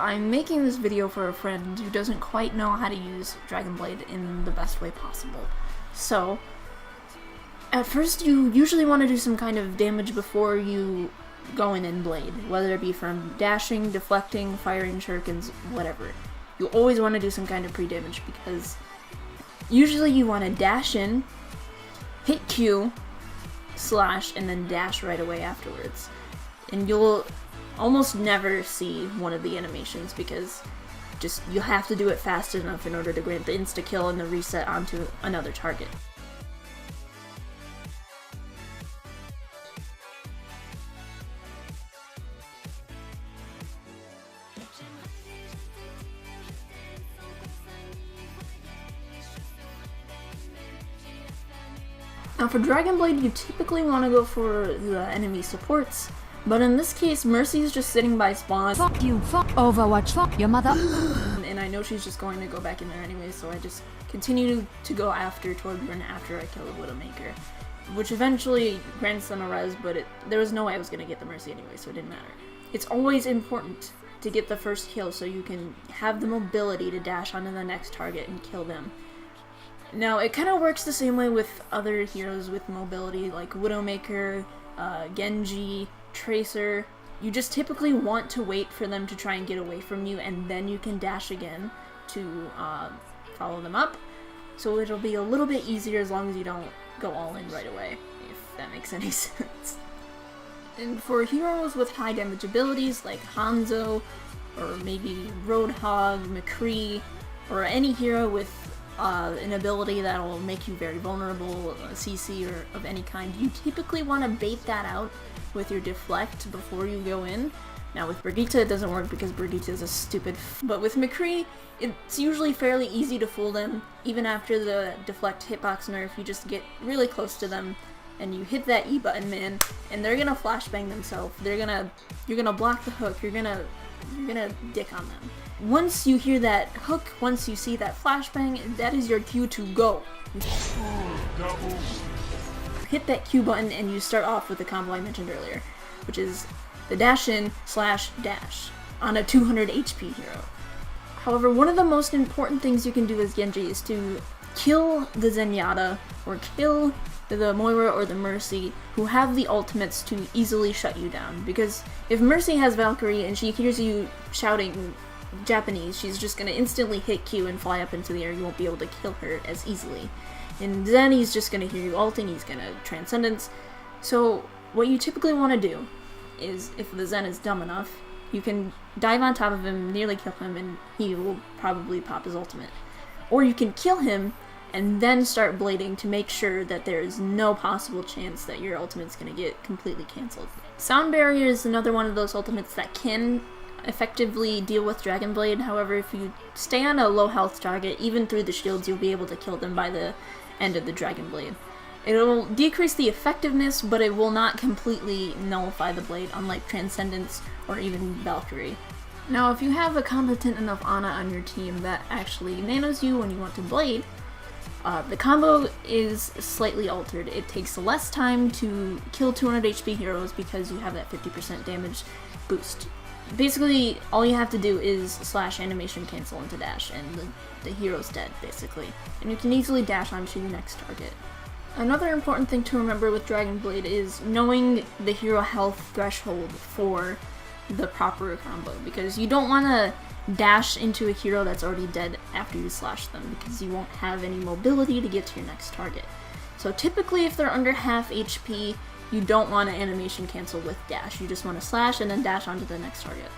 I'm making this video for a friend who doesn't quite know how to use dragonblade in the best way possible. So, at first you usually want to do some kind of damage before you go in and blade, whether it be from dashing, deflecting, firing shurikens, whatever. You always want to do some kind of pre-damage because usually you want to dash in, hit Q, slash, and then dash right away afterwards. And you'll almost never see one of the animations because you have to do it fast enough in order to grant the insta-kill and the reset onto another target. Now for Dragonblade, you typically want to go for the enemy supports, but in this case, Mercy is just sitting by spawn. Fuck you, fuck Overwatch, fuck your mother. And I know she's just going to go back in there anyway, so I just continue to go after Torbjorn after I kill the Widowmaker, which eventually grants them a res, but there was no way I was going to get the Mercy anyway, so it didn't matter. It's always important to get the first kill so you can have the mobility to dash onto the next target and kill them. Now, it kind of works the same way with other heroes with mobility, like Widowmaker, Genji, Tracer. You just typically want to wait for them to try and get away from you, and then you can dash again to follow them up. So it'll be a little bit easier as long as you don't go all in right away, if that makes any sense. And for heroes with high damage abilities like Hanzo, or maybe Roadhog, McCree, or any hero with an ability that'll make you very vulnerable, a CC or of any kind, you typically want to bait that out with your deflect before you go in. Now with Brigitte it doesn't work because Brigitte is a stupid but with McCree, it's usually fairly easy to fool them. Even after the deflect hitbox nerf, you just get really close to them and you hit that E button, man, and they're gonna flashbang themselves. You're gonna block the hook, you're gonna dick on them. Once you hear that hook, once you see that flashbang, that is your cue to go. Hit that Q button and you start off with the combo I mentioned earlier, which is the dash in slash dash on a 200 HP hero. However, one of the most important things you can do as Genji is to kill the Zenyatta or kill the Moira or the Mercy who have the ultimates to easily shut you down. Because if Mercy has Valkyrie and she hears you shouting Japanese, she's just gonna instantly hit Q and fly up into the air. You won't be able to kill her as easily. And Zen, he's just gonna hear you ulting, he's gonna Transcendence. So what you typically want to do is, if the Zen is dumb enough, you can dive on top of him, nearly kill him, and he will probably pop his ultimate. Or you can kill him and then start blading to make sure that there is no possible chance that your ultimate's gonna get completely cancelled. Sound Barrier is another one of those ultimates that can effectively deal with Dragonblade. However, if you stay on a low health target, even through the shields, you'll be able to kill them by the end of the Dragonblade. It'll decrease the effectiveness, but it will not completely nullify the blade, unlike Transcendence or even Valkyrie. Now, if you have a competent enough Ana on your team that actually nanos you when you want to blade, the combo is slightly altered. It takes less time to kill 200 HP heroes because you have that 50% damage boost. Basically, all you have to do is slash animation cancel into dash, and the hero's dead, basically. And you can easily dash onto your next target. Another important thing to remember with Dragonblade is knowing the hero health threshold for the proper combo, because you don't want to dash into a hero that's already dead after you slash them, because you won't have any mobility to get to your next target. So typically, if they're under half HP, you don't want to animation cancel with dash. You just want to slash and then dash onto the next target.